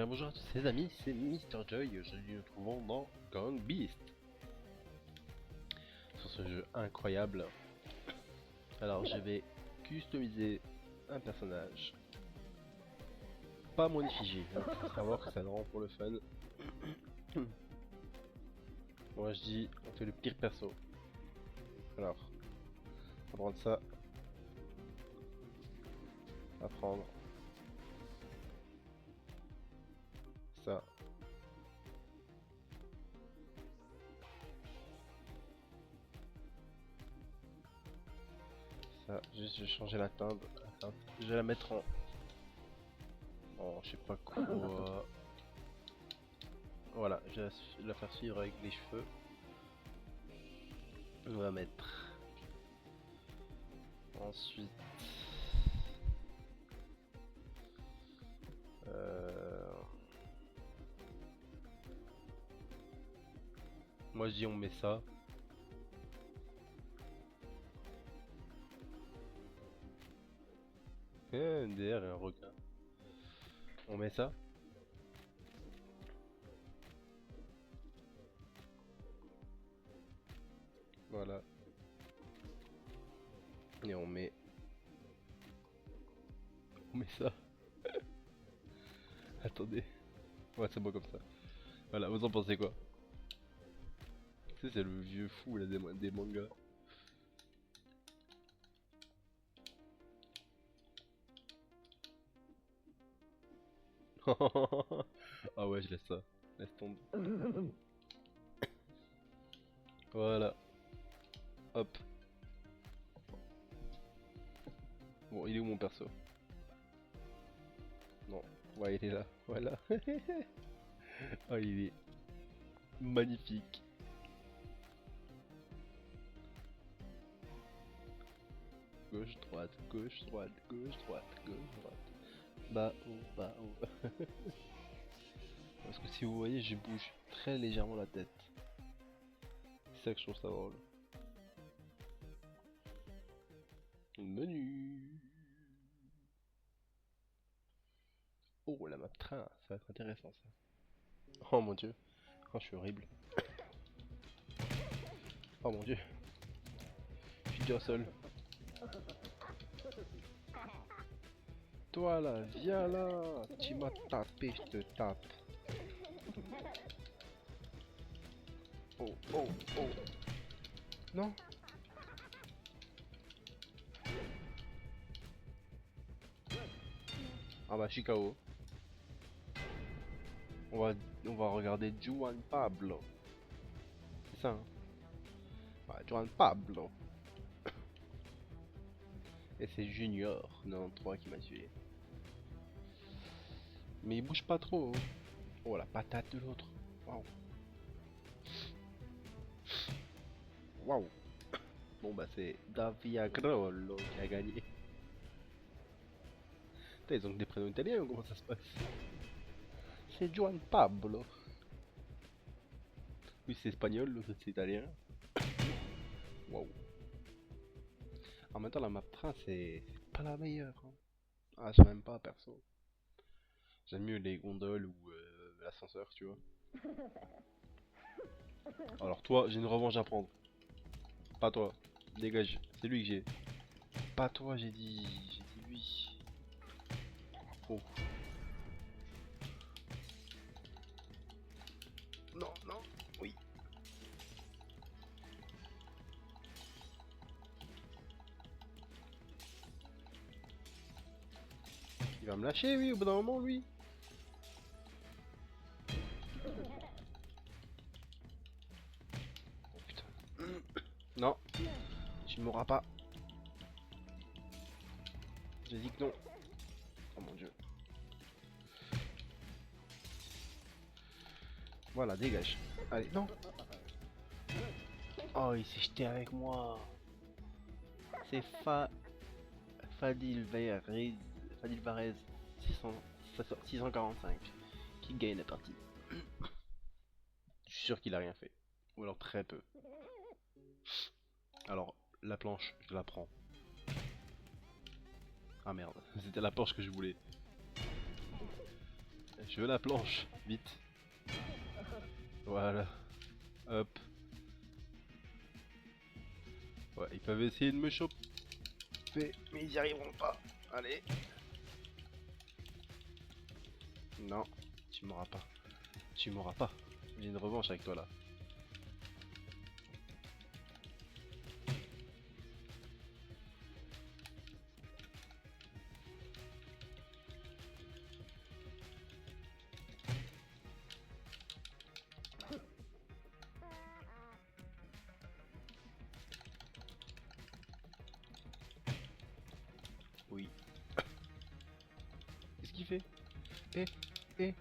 bien bonjour à tous les amis, c'est Mister Joy, aujourd'hui nous trouvons dans Gang Beast. Sur ce jeu incroyable. Alors je vais customiser un personnage. Pas mon effigie, hein, faut savoir que ça le rend pour le fun. Moi je dis, on fait le pire perso. Alors, on va prendre ça. On va prendre ça. Ça, juste je vais changer la teinte. Je vais la mettre en je sais pas quoi. Voilà, je vais la faire suivre avec les cheveux. On va mettre ensuite moi je dis on met ça. MDR et un requin. On met ça. Voilà. Et on met ça. Attendez. Ouais, c'est bon comme ça. Voilà, vous en pensez quoi? Tu sais, c'est le vieux fou là des mangas. Ah ouais, je laisse ça. Laisse tomber. Voilà. Hop. Bon, il est où mon perso? Non. Ouais, il est là. Voilà. Oh, il est magnifique. Gauche, droite, gauche, droite, gauche, droite, gauche, droite. Bas, haut, bas, haut. Parce que si vous voyez, je bouge très légèrement la tête. C'est ça que je trouve ça drôle. Menu. Oh, la map train, ça va être intéressant ça. Oh mon dieu. Oh, je suis horrible. Oh mon dieu. Je suis déjà seul. Toi là, viens là. Tu m'as tapé, je te tape. Oh, oh, oh. Non. Ah bah, je suis KO. On va regarder Juan Pablo. C'est ça, hein? Ouais, Juan Pablo. Et c'est Junior 93 qui m'a tué. Mais il bouge pas trop, hein. Oh la patate de l'autre. Waouh. Waouh. Bon bah c'est Daviagrolo qui a gagné. Putain, ils ont que des prénoms italiens ou comment ça se passe? C'est Juan Pablo. Oui, c'est espagnol, l'autre c'est italien. Waouh. En même temps, la map train c'est pas la meilleure, hein. Ah, je n'aime pas perso. J'aime mieux les gondoles ou l'ascenseur, tu vois. Alors, toi, j'ai une revanche à prendre. Pas toi. Dégage. C'est lui que j'ai. Pas toi, j'ai dit. J'ai dit lui. Oh. Non, non. Oui. Il va me lâcher, oui, au bout d'un moment, lui. Oh putain. Non. Tu ne m'auras pas. J'ai dit que non. Oh mon dieu. Voilà, dégage. Allez, non. Oh, il s'est jeté avec moi. C'est Fadil Varez. Fadil Varez. 645. Qui gagne la partie. Je suis sûr qu'il a rien fait. Ou alors très peu. Alors, la planche, je la prends. Ah merde, c'était la planche que je voulais. Je veux la planche, vite. Voilà. Hop. Ouais, ils peuvent essayer de me choper, mais ils y arriveront pas. Allez. Non, tu m'auras pas. Tu m'auras pas. J'ai une revanche avec toi là. Oui. Qu'est-ce qu'il fait? Eh, eh,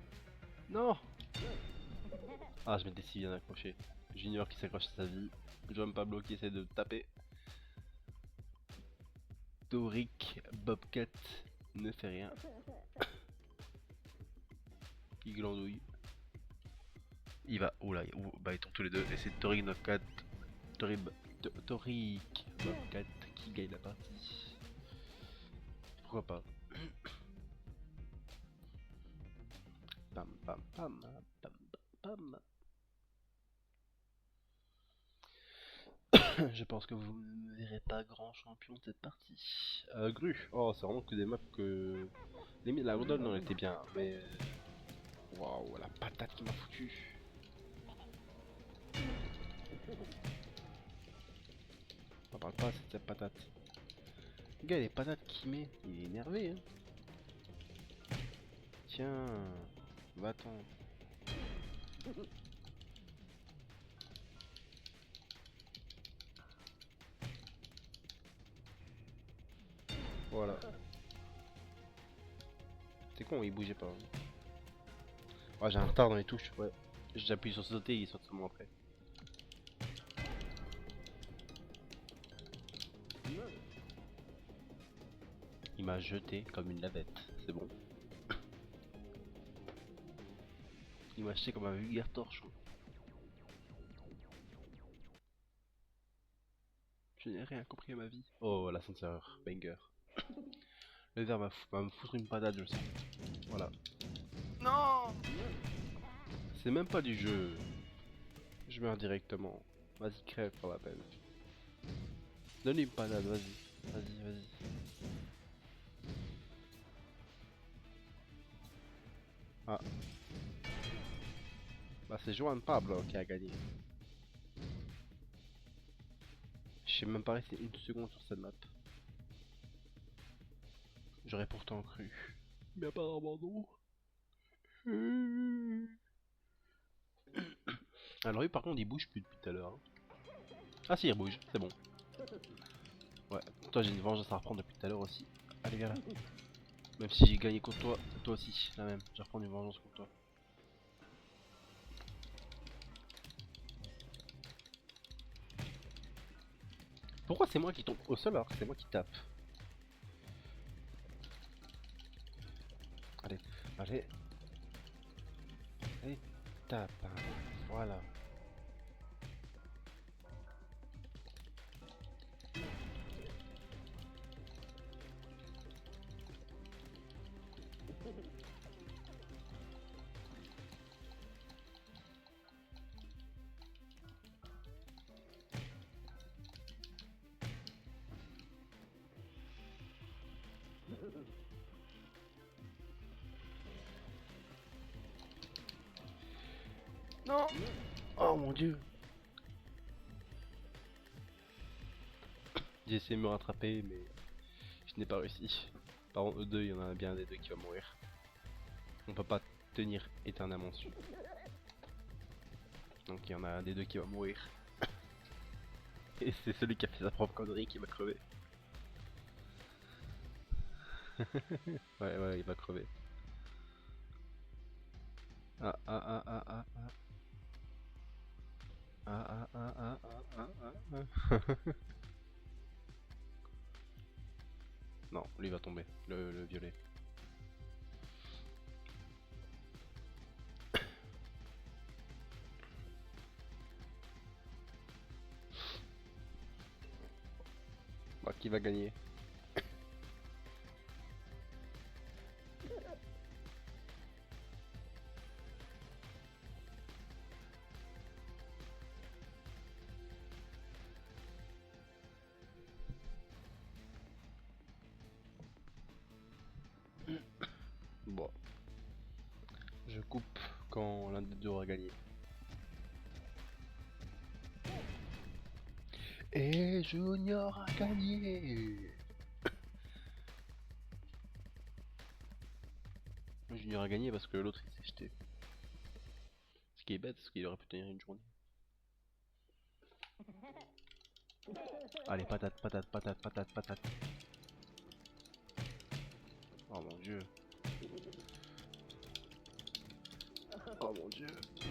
non! Ah, je m'étais si bien accroché. Junior qui s'accroche à sa vie. John Pablo qui essaie de taper. Doric, Bobcat ne fait rien. Il glandouille. Il va. Oula, bah ils tombent tous les deux. Et c'est Toric, Bobcat. Toric, Bobcat qui gagne la partie. Pourquoi pas? Pam pam pam pam pam pam. Je pense que vous ne verrez pas grand champion de cette partie. Gru. Oh, c'est vraiment que des maps que. Limite, la gondole non, elle était bien, mais. Waouh, la patate qui m'a foutu. On parle pas, c'est cette patate. Le gars, les patates qu'il met, il est énervé, hein. Tiens, va-t'en. Voilà. C'est con, il bougeait pas. Ouais, j'ai un retard dans les touches, ouais. J'appuie sur sauter, il saute seulement après. Il m'a jeté comme une lavette, c'est bon. Il m'a jeté comme un vulgaire torchon. Je n'ai rien compris à ma vie. Oh, l'ascenseur, banger. Le verre va me foutre une patate, je le sens. Voilà. Non! C'est même pas du jeu. Je meurs directement. Vas-y, crève pour la peine. Donne-lui une patate, vas-y. Vas-y, vas-y. Ah. Bah c'est Juan Pablo qui a gagné. Je sais même pas rester une seconde sur cette map. J'aurais pourtant cru. Mais apparemment non. Alors lui par contre il bouge plus depuis tout à l'heure. Hein. Ah si il bouge, c'est bon. Ouais, toi j'ai une vengeance à reprendre depuis tout à l'heure aussi. Allez viens là. Même si j'ai gagné contre toi, toi aussi, la même. Je vais reprendre une vengeance contre toi. Pourquoi c'est moi qui tombe au sol alors que c'est moi qui tape? Allez, allez. Allez, tape. Hein. Voilà. Non. Oh mon dieu. J'ai essayé de me rattraper mais je n'ai pas réussi. Par contre eux deux, il y en a bien un des deux qui va mourir. On peut pas tenir éternellement dessus. Donc il y en a un des deux qui va mourir. Et c'est celui qui a fait sa propre connerie qui va crever. Ouais, il va crever. Ah ah ah ah ah ah. Ah ah ah ah ah ah ah. Non, lui va tomber, le violet. Bah, qui va gagner? quand l'un des deux aura gagné. Et Junior a gagné. Junior a gagné parce que l'autre il s'est jeté. Ce qui est bête parce qu'il aurait pu tenir une journée. Allez, patate, patate, patate, patate, patate. Oh mon dieu. Oh mon dieu.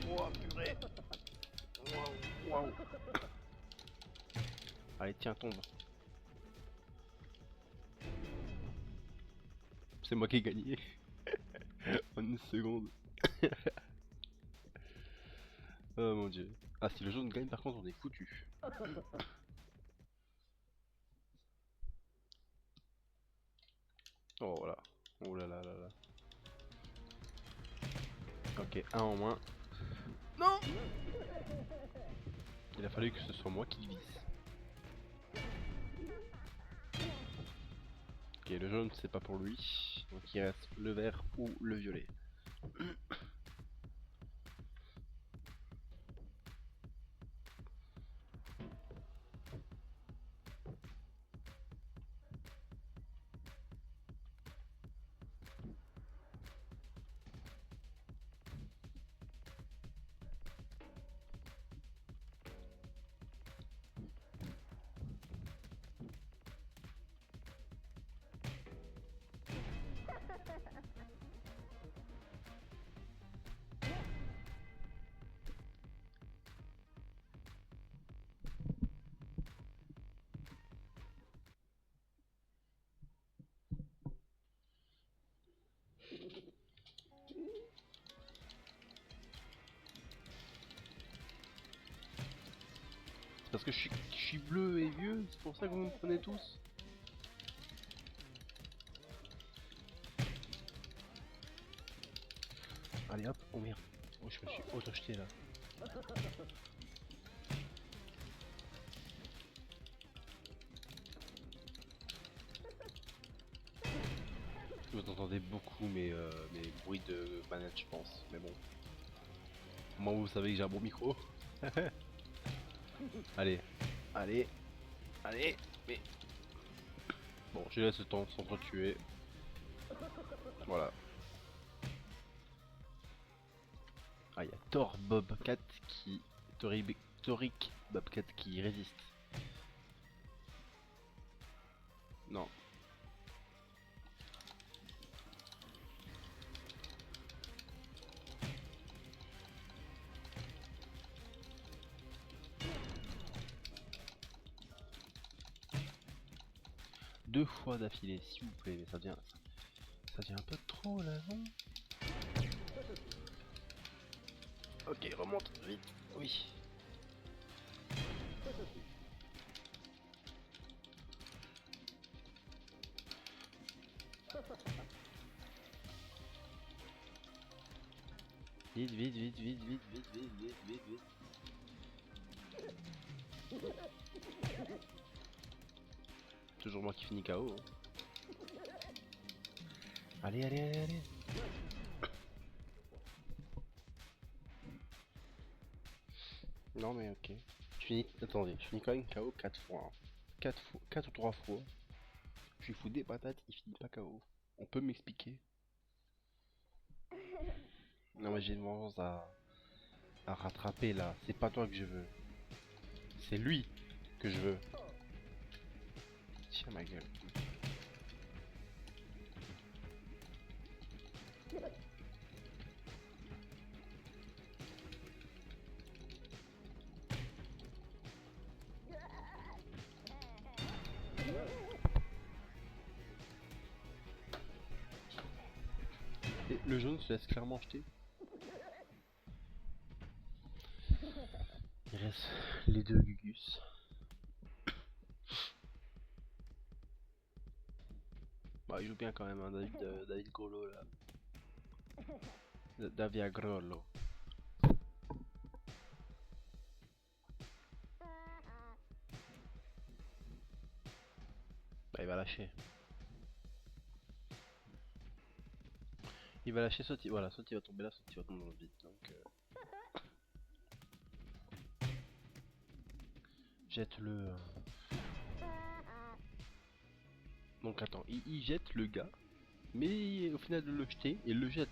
Oh purée. Waouh, waouh. Allez, tiens, tombe. C'est moi qui ai gagné. En une seconde. Oh mon dieu. Ah, si le jaune gagne, par contre, on est foutu. Oh là. Oh là là là là. Ok, un en moins. Non! Il a fallu que ce soit moi qui vise. Ok, le jaune c'est pas pour lui. Donc il reste le vert ou le violet. C'est parce que je suis bleu et vieux, c'est pour ça que vous me prenez tous. Allez hop, oh merde. Oh, je me suis auto-jeté là. Vous entendez beaucoup mes bruits de manette, je pense. Mais bon. Moi, vous savez que j'ai un bon micro. Allez, allez, allez. Mais bon, je laisse le temps de s'entretuer. Voilà. Ah, il y a Thor Bobcat qui... Toric Bobcat qui résiste. Non. Deux fois d'affilée, s'il vous plaît. Mais ça devient un peu trop là, non? Ok, remonte, vite. Oui. Vite, vite, vite, vite, vite, vite, vite, vite, vite, vite. Toujours moi qui finis KO. Hein. Allez, allez, allez, allez. Non mais ok. Je finis... Attendez, je finis quand même KO 4 fois. Hein. 4 ou 3 fois. Je lui fous des patates, il finit pas KO. On peut m'expliquer? Non mais j'ai une vengeance à rattraper là. C'est pas toi que je veux. C'est lui que je veux. Tiens ma gueule. Et le jaune se laisse clairement jeter. Il reste les deux Gugus. Bah, il joue bien quand même, hein, David Grollo là. Davia Grollo. Bah, il va lâcher. Il va lâcher, soit il, voilà, soit il va tomber là, soit il va tomber dans le vide. Donc, jette-le. Donc attends, il jette le gars, mais au final de le jeter, il le jette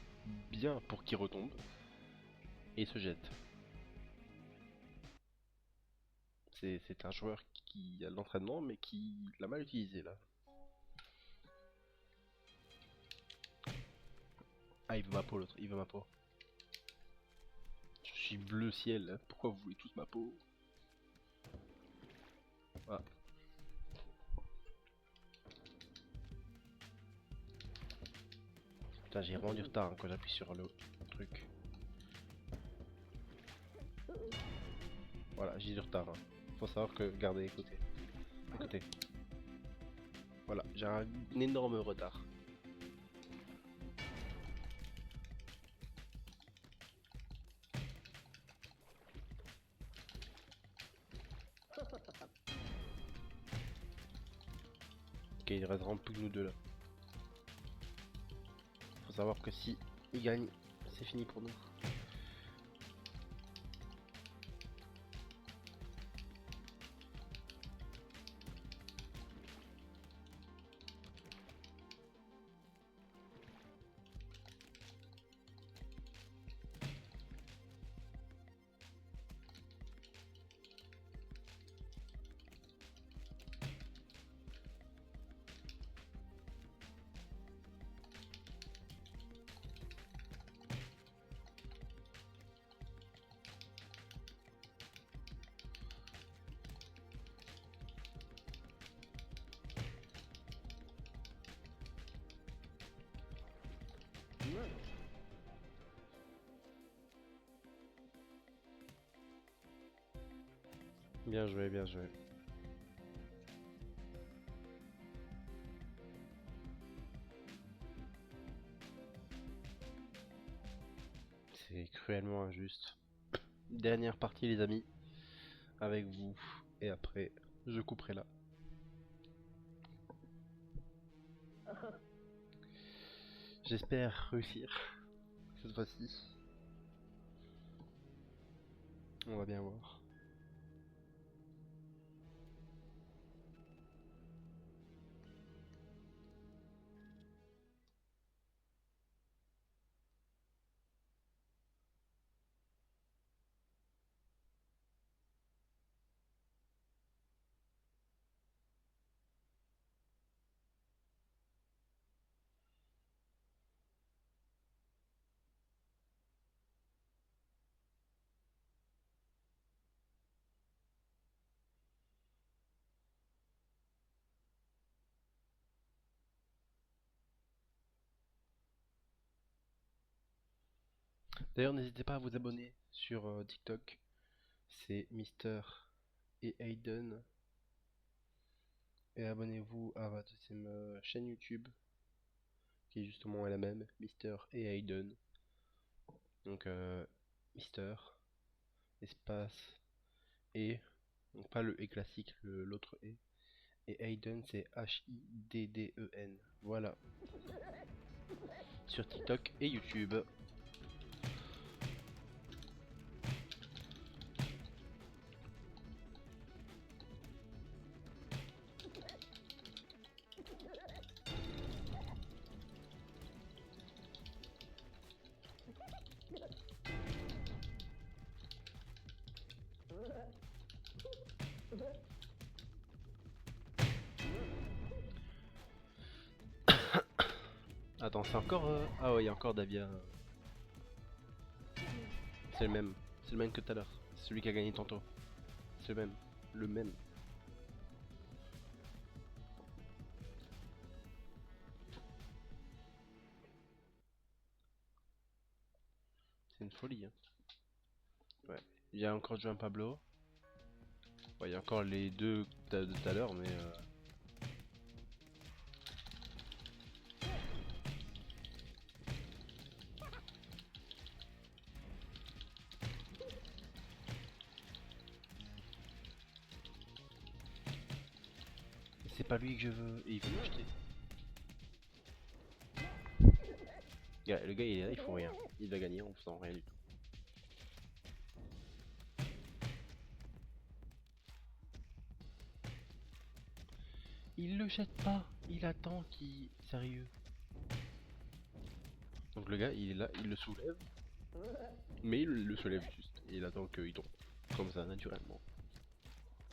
bien pour qu'il retombe, et il se jette. C'est un joueur qui a de l'entraînement, mais qui l'a mal utilisé là. Ah, il veut ma peau l'autre, il veut ma peau. Je suis bleu ciel, hein. Pourquoi vous voulez tous ma peau? Ah. Putain, j'ai vraiment du retard hein, quand j'appuie sur le truc. Voilà, j'ai du retard. Hein. Faut savoir que, regardez, écoutez. Écoutez. Voilà, j'ai un énorme retard. Ok, il reste vraiment plus que nous deux là. Faut savoir que si il gagne, c'est fini pour nous. Bien joué, bien joué. C'est cruellement injuste. Dernière partie les amis, avec vous, et après je couperai là. J'espère réussir cette fois-ci. On va bien voir. D'ailleurs n'hésitez pas à vous abonner sur TikTok. C'est Mister et Hayden. Et abonnez-vous à ma deuxième chaîne YouTube, qui justement est la même, Mister et Hayden. Donc Mister, espace, et, donc pas le E classique, l'autre E. Et Hayden c'est H-I-D-D-E-N. Voilà, sur TikTok et YouTube. Attends, c'est encore... Ah ouais, il y a encore Davia. C'est le même. C'est le même que tout à l'heure. C'est celui qui a gagné tantôt. C'est le même. Le même. C'est une folie. Hein. Ouais. Il y a encore Juan Pablo. Ouais, il y a encore les deux de tout à l'heure, mais... C'est pas lui que je veux. Et il veut me jeter. Le gars il est là, il faut rien. Il va gagner en faisant rien du tout. Il le jette pas, il attend qu'il... Sérieux. Donc le gars il est là, il le soulève. Mais il le soulève juste. Et il attend qu'il tombe. Comme ça, naturellement.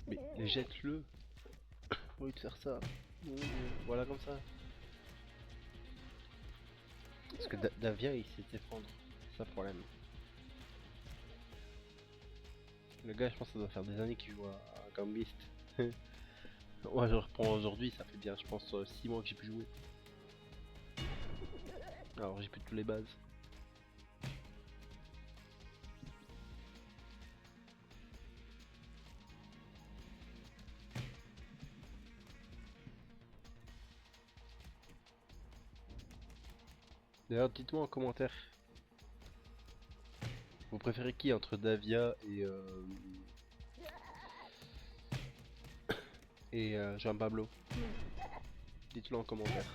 Mais jette-le. Au lieu de faire ça. Voilà comme ça. Parce que Davia il sait se défendre. C'est ça le problème. Le gars je pense que ça doit faire des années qu'il joue à Gambist. Ouais, je reprends aujourd'hui, ça fait bien je pense 6 mois que j'ai pu jouer. Alors j'ai plus toutes les bases. D'ailleurs dites-moi en commentaire. Vous préférez qui entre Davia et Jean Pablo? Dites-le en commentaire.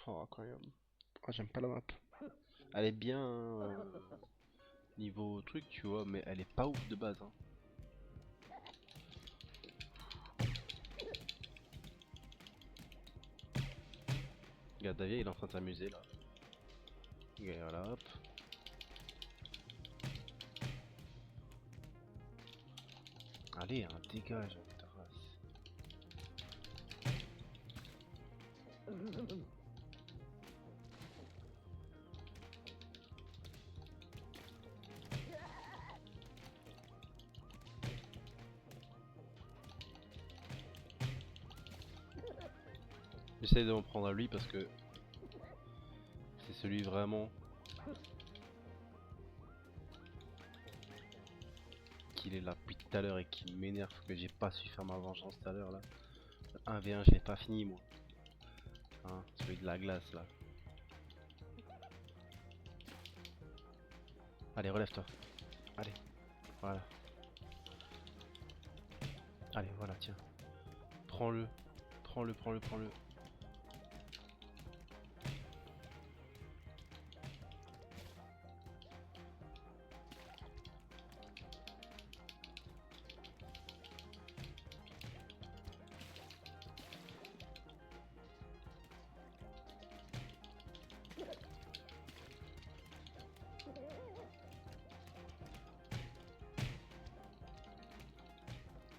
Oh incroyable. Oh, j'aime pas la map. Elle est bien niveau truc tu vois, mais elle est pas ouf de base hein. Regarde Davia il est en train de s'amuser là. Et voilà hop. Allez un dégage ta race. J'essaie de m'en prendre à lui parce que c'est celui vraiment qu'il est là depuis tout à l'heure et qui m'énerve que j'ai pas su faire ma vengeance tout à l'heure là. 1v1 je l'ai pas fini moi. Hein, celui de la glace là. Allez relève-toi. Allez. Voilà. Allez voilà tiens. Prends-le. Prends-le, prends-le, prends-le.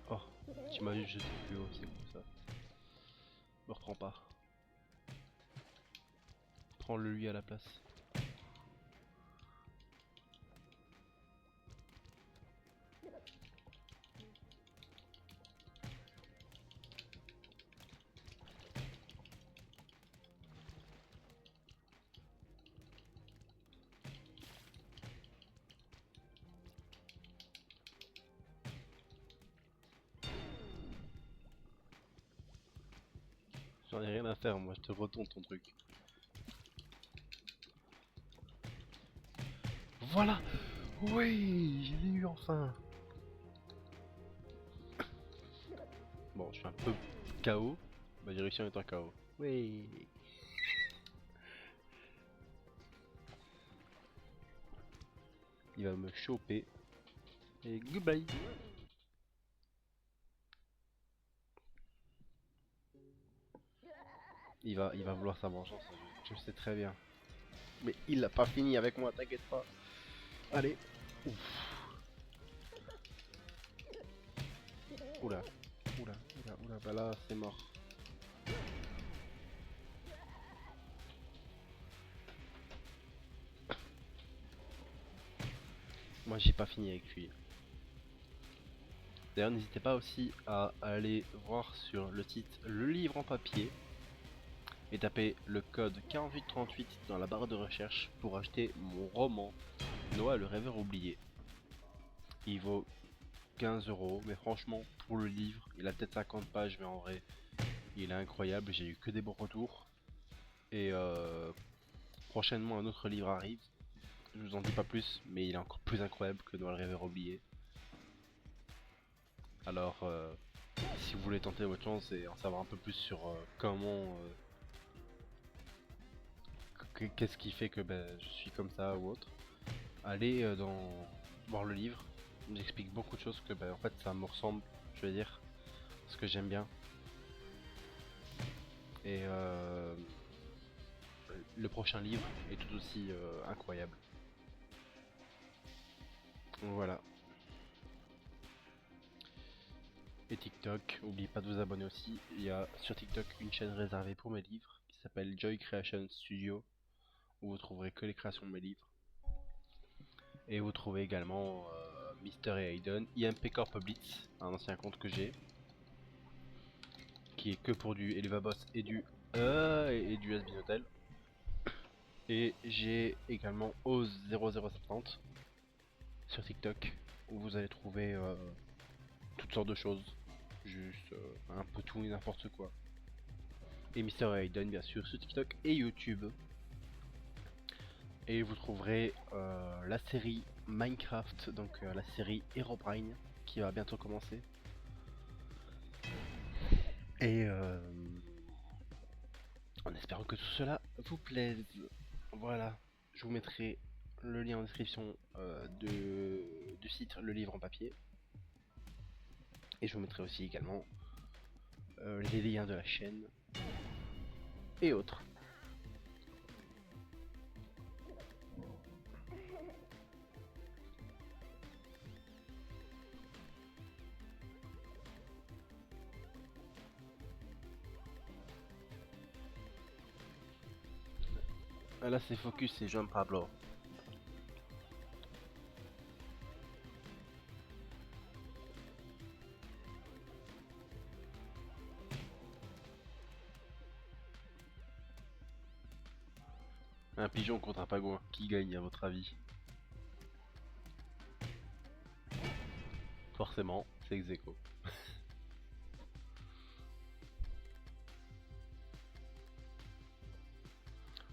Oh, tu m'as juste jeté plus haut, c'est comme ça. Me reprends pas. Prends-le lui à la place. J'en ai rien à faire, moi je te retourne ton truc. Voilà. Oui, je l'ai eu enfin. Bon, je suis un peu KO. Bah j'ai réussi en étant KO. Oui. Il va me choper. Et goodbye. Il va vouloir sa vengeance, je le sais très bien. Mais il l'a pas fini avec moi, t'inquiète pas. Allez. Ouf. Oula. Oula, oula, oula, bah là c'est mort. Moi j'ai pas fini avec lui. D'ailleurs n'hésitez pas aussi à aller voir sur le site Le Livre en Papier et taper le code 4838 dans la barre de recherche pour acheter mon roman Noah le rêveur oublié. Il vaut 15 €, mais franchement pour le livre, il a peut-être 50 pages mais en vrai il est incroyable, j'ai eu que des bons retours. Et prochainement un autre livre arrive. Je vous en dis pas plus, mais il est encore plus incroyable que Noël Rêveur Oublié. Alors, si vous voulez tenter votre chance et en savoir un peu plus sur comment, qu'est-ce qui fait que je suis comme ça ou autre, allez voir le livre. Il nous explique beaucoup de choses que en fait ça me ressemble, je veux dire, ce que j'aime bien. Et le prochain livre est tout aussi incroyable. Donc voilà. Et TikTok, n'oubliez pas de vous abonner aussi. Il y a sur TikTok une chaîne réservée pour mes livres qui s'appelle Joy Creation Studio, où vous trouverez que les créations de mes livres. Et vous trouvez également Mister et Hayden, IMP Corp Blitz, un ancien compte que j'ai, qui est que pour du Elevaboss et et du SB Hotel. Et j'ai également Oz0070 sur TikTok, où vous allez trouver toutes sortes de choses, juste un peu tout et n'importe quoi. Et Mister et Hayden bien sûr sur TikTok et YouTube. Et vous trouverez la série Minecraft, donc la série Herobrine qui va bientôt commencer. Et en espérant que tout cela vous plaise. Voilà, je vous mettrai le lien en description du site Le Livre en Papier. Et je vous mettrai aussi également les liens de la chaîne et autres. Là c'est Focus et Jean Pablo. Un pigeon contre un pingouin, qui gagne à votre avis? Forcément, c'est ex-aequo.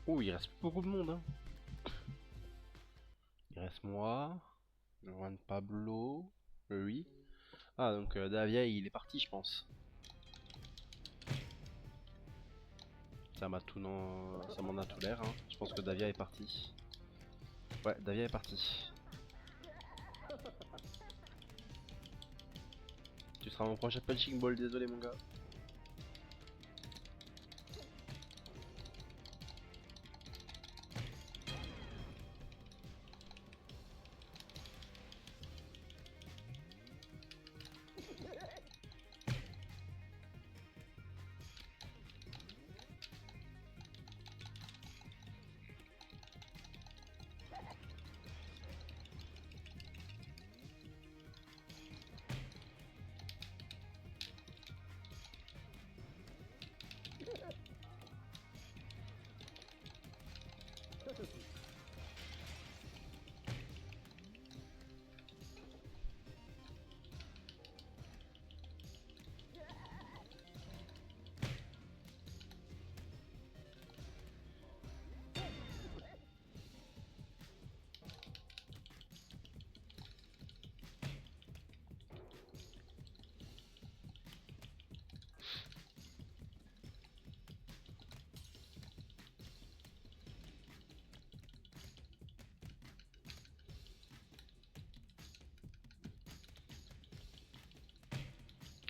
Oh, il reste beaucoup de monde, hein. Il reste moi, Juan Pablo, oui. Ah, donc Davia, il est parti, je pense. Ça m'en a tout l'air, hein. Je pense que Davia est parti. Ouais, Davia est parti. Tu seras mon prochain punching ball, désolé mon gars.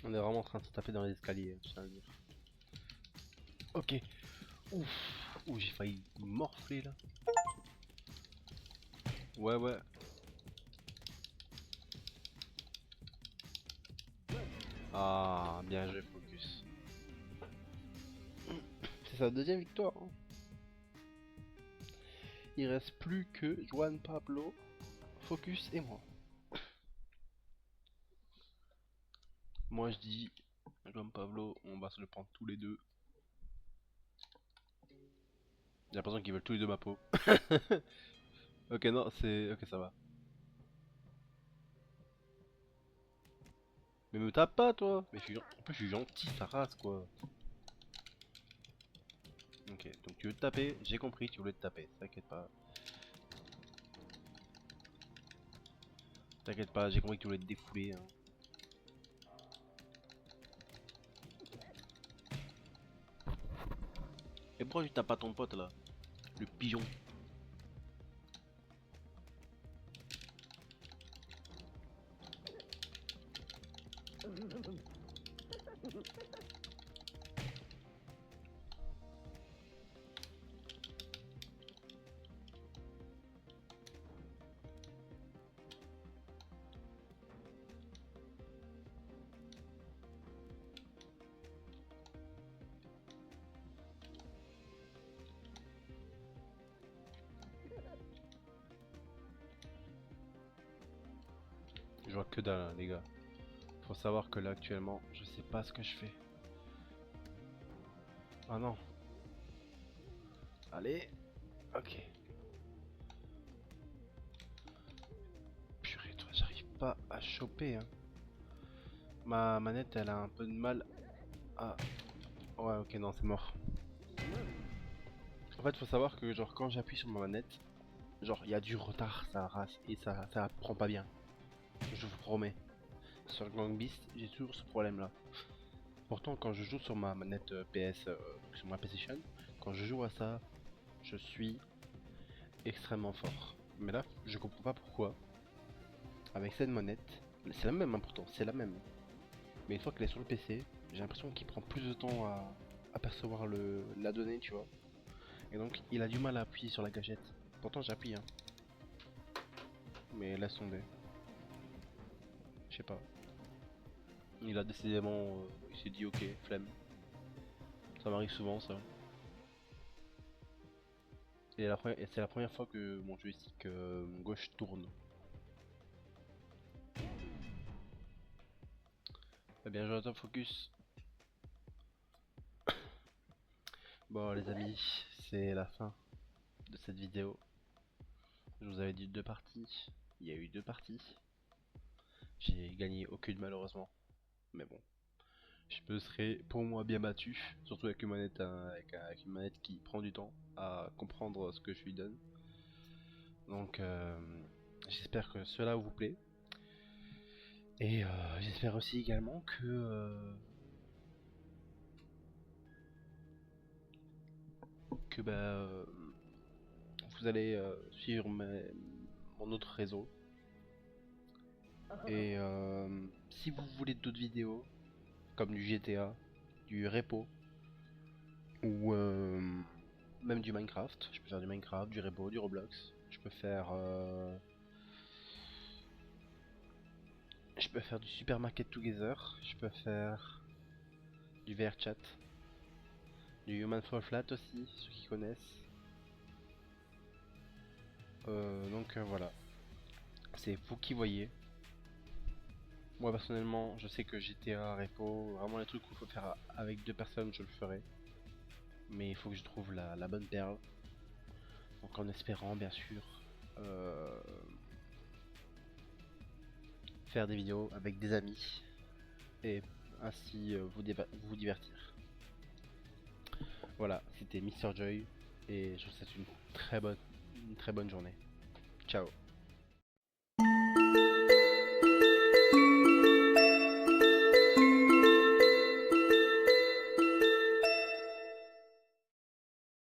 On est vraiment en train de se taper dans les escaliers, je tiens à le dire. Ok. Ouf. Ouh, j'ai failli morfler là. Ouais, ouais. Ah, bien joué, Focus. C'est sa deuxième victoire, hein. Il reste plus que Juan Pablo, Focus et moi. Moi je dis, Juan Pablo, on va se le prendre tous les deux. J'ai l'impression qu'ils veulent tous les deux ma peau. Ok, non, c'est... Ok, ça va. Mais me tape pas, toi. Mais en plus, je suis gentil, ça rase, quoi. Ok, donc tu veux te taper, j'ai compris, tu voulais te taper, t'inquiète pas. T'inquiète pas, j'ai compris que tu voulais te défouler. Hein. Et pourquoi tu tapes pas ton pote là? Le pigeon. Je vois que dalle, hein, les gars. Faut savoir que là actuellement, je sais pas ce que je fais. Ah non. Allez. Ok. Purée, toi, j'arrive pas à choper. Hein. Ma manette, elle a un peu de mal à... Ouais, ok, non, c'est mort. En fait, faut savoir que genre quand j'appuie sur ma manette, genre il y a du retard, ça rase et ça prend pas bien. Je vous promets. Sur Gang Beast, j'ai toujours ce problème là. Pourtant, quand je joue sur ma manette PS, sur ma PlayStation, quand je joue à ça, je suis extrêmement fort. Mais là, je comprends pas pourquoi. Avec cette manette, c'est la même hein, pourtant, c'est la même. Mais une fois qu'elle est sur le PC, j'ai l'impression qu'il prend plus de temps à apercevoir la donnée, tu vois. Et donc, il a du mal à appuyer sur la gâchette. Pourtant, j'appuie, hein. Mais laisse tomber. Je sais pas. Il a décidément, il s'est dit ok, flemme. Ça m'arrive souvent ça. Et c'est la première fois que mon joystick gauche tourne. Eh bien joué à toi Focus. Bon les amis, c'est la fin de cette vidéo. Je vous avais dit 2 parties. Il y a eu 2 parties. J'ai gagné aucune malheureusement. Mais bon. Je me serais pour moi bien battu. Surtout avec une manette, avec une manette qui prend du temps à comprendre ce que je lui donne. Donc j'espère que cela vous plaît. Et j'espère aussi également que vous allez suivre mon autre réseau. Et si vous voulez d'autres vidéos, comme du GTA, du repo, ou même du Minecraft, je peux faire du Minecraft, du repo, du Roblox, je peux faire du Super Market Together, je peux faire du VRChat, du Human Fall Flat aussi, ceux qui connaissent. Donc voilà, c'est vous qui voyez. Moi personnellement, je sais que GTA, Repo, vraiment les trucs où il faut faire avec 2 personnes, je le ferai. Mais il faut que je trouve la bonne perle. Donc en espérant bien sûr euh, faire des vidéos avec des amis et ainsi vous divertir. Voilà, c'était Mister Joy et je vous souhaite une très bonne journée. Ciao.